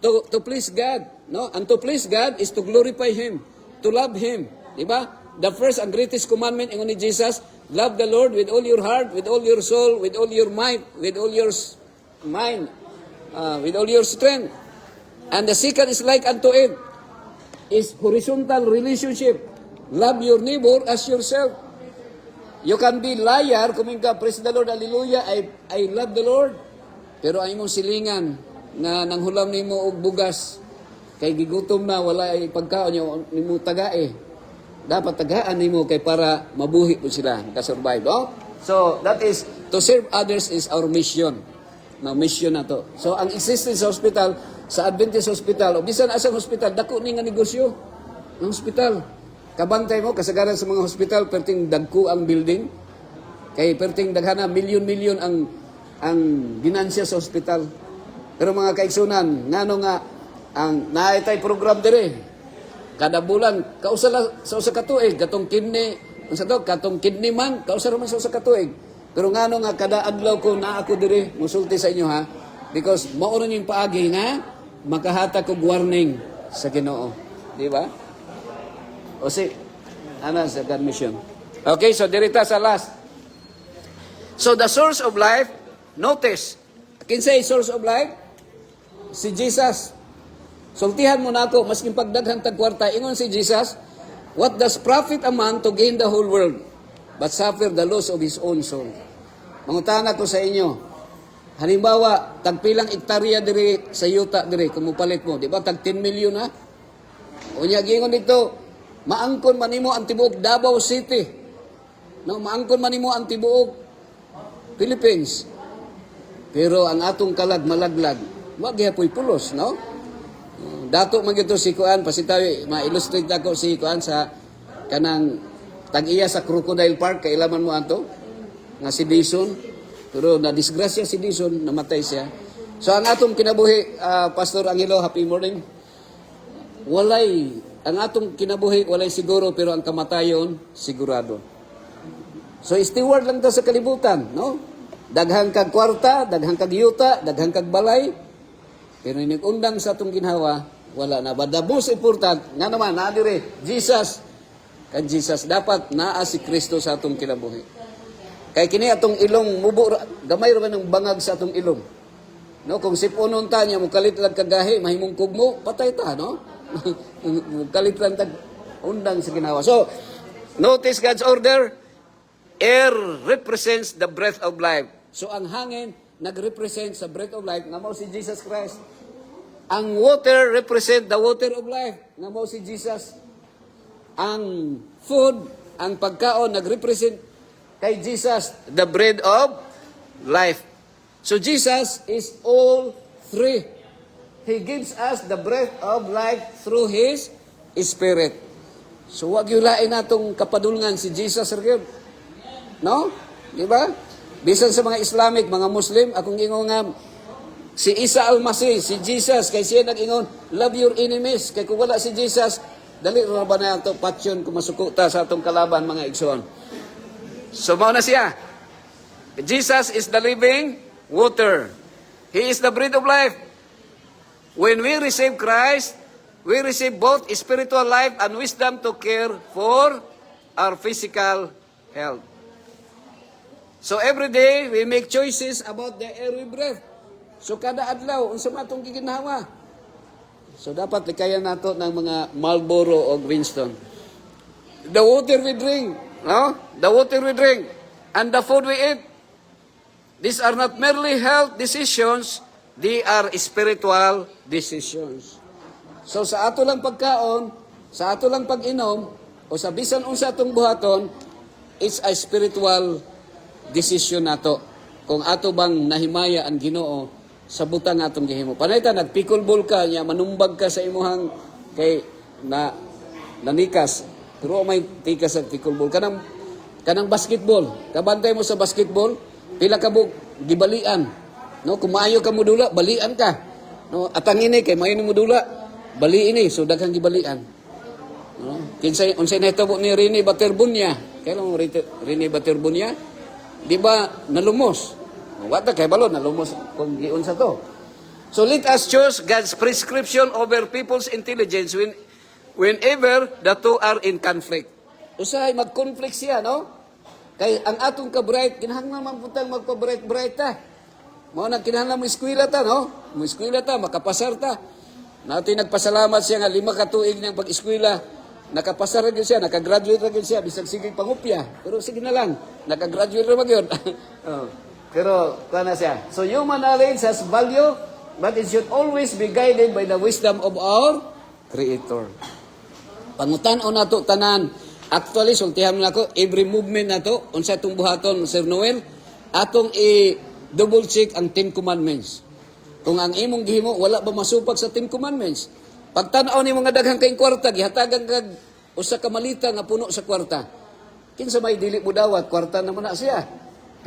To please God, no? And to please God is to glorify Him, to love Him, di ba? The first and greatest commandment ingon ni Jesus, love the Lord with all your heart, with all your soul, with all your might, with all your mind, with all your strength. And the second is like unto it, is horizontal relationship. Love your neighbor as yourself. You can be liar, kuming ka, praise the Lord, hallelujah, I love the Lord. Pero ay mong silingan, nga nanghulam nimo og bugas kay gigutom na wala ay pagkaon nimo tagae, dapat tagaan nimo kay para mabuhi po sila ka-survive, no? So that is to serve others is our mission. Na mission na to. So ang existence sa hospital, sa Adventist hospital o bisan asang hospital, dako ni nga negosyo ng hospital. Kabantay mo kasagaran sa mga hospital perting dagko ang building, kay perting daghana milyon-milyon ang ginansya sa hospital. Pero mga kaigsunan, ngano nga ang naitay program dire. Kada bulan kausala sa usa ka tuig katong kidney, unsa to? Katong kidney man kausara man sa usa ka tuig. Pero ngano nga kada adlaw ko naa ako dire, musulti sa inyo ha. Because mao ron yung paagi nga makahatag og warning sa Ginoo, di ba? O si ana sa God mission. Okay, so dirita sa last. So the source of life, notice. Kinsay source of life? Si Jesus. Sultihan mo na ako, masking pagdaghang tagkwarta, ingon si Jesus, what does profit a man to gain the whole world, but suffer the loss of his own soul? Mangutana ko sa inyo, halimbawa, tagpilang ektarya diri sa yuta diri, kumupalit mo, di ba, tag 10 million ha? Unya, gingon dito, maangkon manimo ang tibuok Davao City, no? Maangkon manimo ang tibuok Philippines, pero ang atong kalag malaglag, wag gyapon pulos, no? Dato man gito si Kuan, pasitawi ma-illustrate ako si Kuan sa kanang tag-iya sa Crocodile Park kay ilaman mo ato nga si Dison, pero na disgrasya si Dison, namatay siya. So ang atong kinabuhi, Pastor Angelo, happy morning. Ang atong kinabuhi walay siguro, pero ang kamatayon sigurado. So steward lang ta sa kalibutan, no? Daghang kag kwarta, daghang kag yuta, daghang kag balay. Pero nag-undang sa atong ginhawa, wala na. But the most important, nga naman, naadire, Jesus. Kan Jesus, dapat naa si Kristo sa atong kinabuhi. Kay kini atong ilong, gamay ra ng bangag sa atong ilong. No, kung sipunon ta niya, mukalit lang kagahi, mahimong kugmo, patay ta, no? Mukalit lang tag undang sa ginawa. So, notice God's order, air represents the breath of life. So, ang hangin, nag-represent sa breath of life, nga mao si Jesus Christ. Ang water represent the water of life, nga mao si Jesus. Ang food, ang pagkaon, nag-represent kay Jesus, the bread of life. So Jesus is all three. He gives us the breath of life through His Spirit. So wag yulain natong kapadulngan si Jesus, sir. No? Di ba? Bisan sa mga Islamic, mga Muslim, akong ingon nga, si Isa al-Masih, si Jesus, kay siya nag-ingon, love your enemies. Kay kung wala si Jesus, dali rin ba na ito patyon kung masukuta sa atong kalaban, mga igsoon. So, mao na siya. Jesus is the living water. He is the bread of life. When we receive Christ, we receive both spiritual life and wisdom to care for our physical health. So every day, we make choices about the air we breathe. So kada adlaw, unsa matong giginhawa. So dapat likayan nato ng mga Marlboro o Winston. The water we drink, no? The water we drink and the food we eat. These are not merely health decisions, they are spiritual decisions. So sa ato lang pagkaon, sa ato lang pag-inom, o sa bisan unsa atong buhaton, it's a spiritual decision nato. Kung ato bang nahimaya ang Ginoo sa butang atong gihimo. Panayta nagpikulbol ka niya, manumbag ka sa imuhang kay nanikas. Pero may tikas sa pikulbol. Kanang basketball. Kabantay mo sa basketball, pila ka bug gibalian. No, kung maayo ka mo dula, balian ka. No, atang ini kay maayo ni mo dula, bali ini so daghang gibalian. No, kinsay unsay nahitabo ni Rini Baterbunya? Kailan mo Rini Baterbunya? Di ba nalumos? Wata kay balon nalumos kung giunsa to. So let us choose God's prescription over people's intelligence whenever the two are in conflict. Usahay mag-conflict siya, no? Kay ang atong ka-bright, kinahanglan man putang magpa-bright ta. Mao nang kinahanglan mo eskwela ta, no? Mo eskwela ta, makapasar ta. Natin nagpasalamat siya nga 5 ka tuig niyang pag-eskwela. Nakapasar ra gyud siya, nakagraduate ra gyud siya, bisag sige pangupya. Pero sige na lang, nakagraduate ra magyud. Oh. Pero kana siya. So human knowledge has value, but it should always be guided by the wisdom of our Creator. Pangutan-on nato tanan. Actually, sultihan na ako, every movement na to, unsa itong buhaton, Sir Noel, atong i-double check ang 10 Commandments. Kung ang imong gihimo, wala ba masupag sa 10 Commandments? Pagtanaw ni mga daghang kayong kwarta, gihatagan kag usa ka malita nga puno sa kwarta. Kinsa may dili mo dawat, kwarta naman na siya.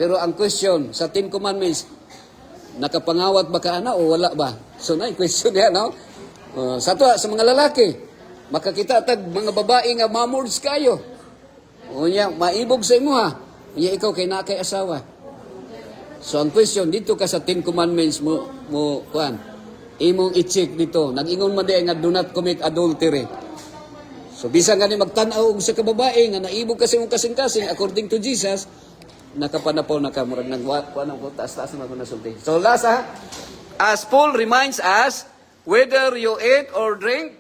Pero ang question, sa 10 Commandments, nakapangawat ba ka ana o wala ba? So na, question yan, no? Sa mga lalaki, makakita tag mga babae nga mamords kayo. Unya, maibog sa imo ha. Unya, ikaw kay na kay asawa. So ang question, dito ka sa 10 Commandments mo kuan. Imong i-check dito. Nag-ingon man di nga do not commit adultery. So bisan gani magtan-aw og sa kababae nga naibog kasi imong kasing-kasing according to Jesus, nakapanapaw na ka murag nagkuan ang taas-taas na nasulti. So last ha, as Paul reminds us, whether you eat or drink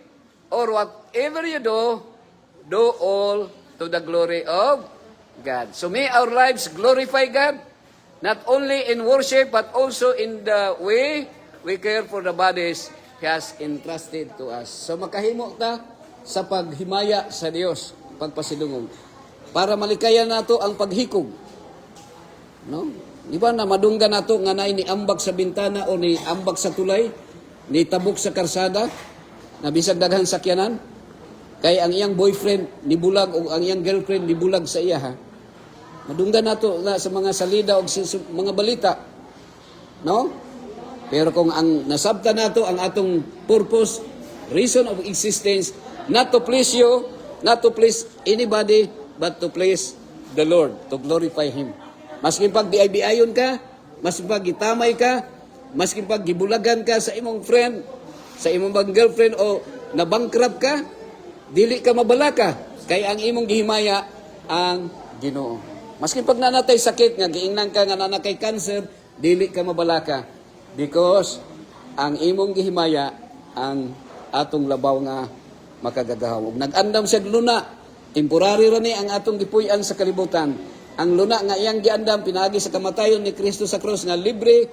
or whatever you do all to the glory of God. So may our lives glorify God, not only in worship, but also in the way we care for the bodies He has entrusted to us. So makahimo ta sa paghimaya sa Dios, pagpasidungog, para malikayan nato ang paghikog. No? Di ba na madunggan nato nga naay ni ambag sa bintana o ni ambag sa tulay, ni tabok sa karsada, na bisag daghang sakyanan, kay ang iyang boyfriend nibulag o ang iyang girlfriend nibulag sa iya ha. Madunggan nato na sa mga salida o sa mga balita. No? Pero kung ang nasabta nato ang atong purpose, reason of existence, not to please you, not to please anybody, but to please the Lord, to glorify Him. Maski pag biay-biayon ka, maski pag gitamay ka, Maski pag gibulagan ka sa imong friend, sa imong bang girlfriend o na-bankrupt ka, dili ka mabalaka. Kay ang imong gihimaya ang Ginoo. Maski pag nanatay sakit nga, giingnan ka nga nanakay cancer, dili ka mabalaka. Because ang imong gihimaya ang atong labaw nga makagagahom. Nag-andam siya luna, temporary ra ni ang atong gipuy-an sa kalibutan. Ang luna nga iyang giandam pinaagi sa kamatayon ni Kristo sa krus nga libre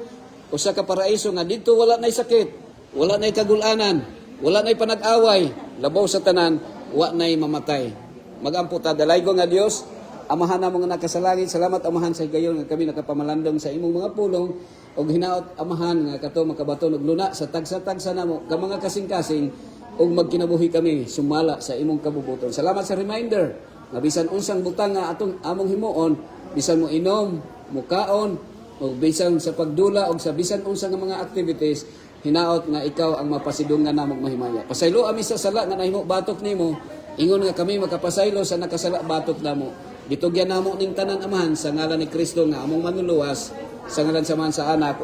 usa ka paraiso nga dito wala nay sakit, wala nay kagulanan, wala nay panag-away, labaw sa tanan, wa nay mamatay. Magampo ta dalaygo nga Dios, amahan na mga nakasalangit, salamat amahan sa higayon nga kami nakapamalandong sa imong mga pulong og hinaot amahan nga kato makabaton og luna sa tagsa-tagsa namo ka mga kasing-kasing ug magkinabuhi kami sumala sa imong kabubuton. Salamat sa reminder nga bisan unsang butang nga atong among himuon, bisan mo inom, mukaon, o bisan sa pagdula o sa bisan unsa nga mga activities, hinaot nga ikaw ang mapasidungan namong mahimaya. Pasaylo ami sa sala nga nahimo batok nimo, ingon nga kami makapasaylo sa nakasala batok namo. Ditugyan namo ning tanan amahan sa ngalan ni Kristo nga among manluluwas, sa ngalan samahan sa anak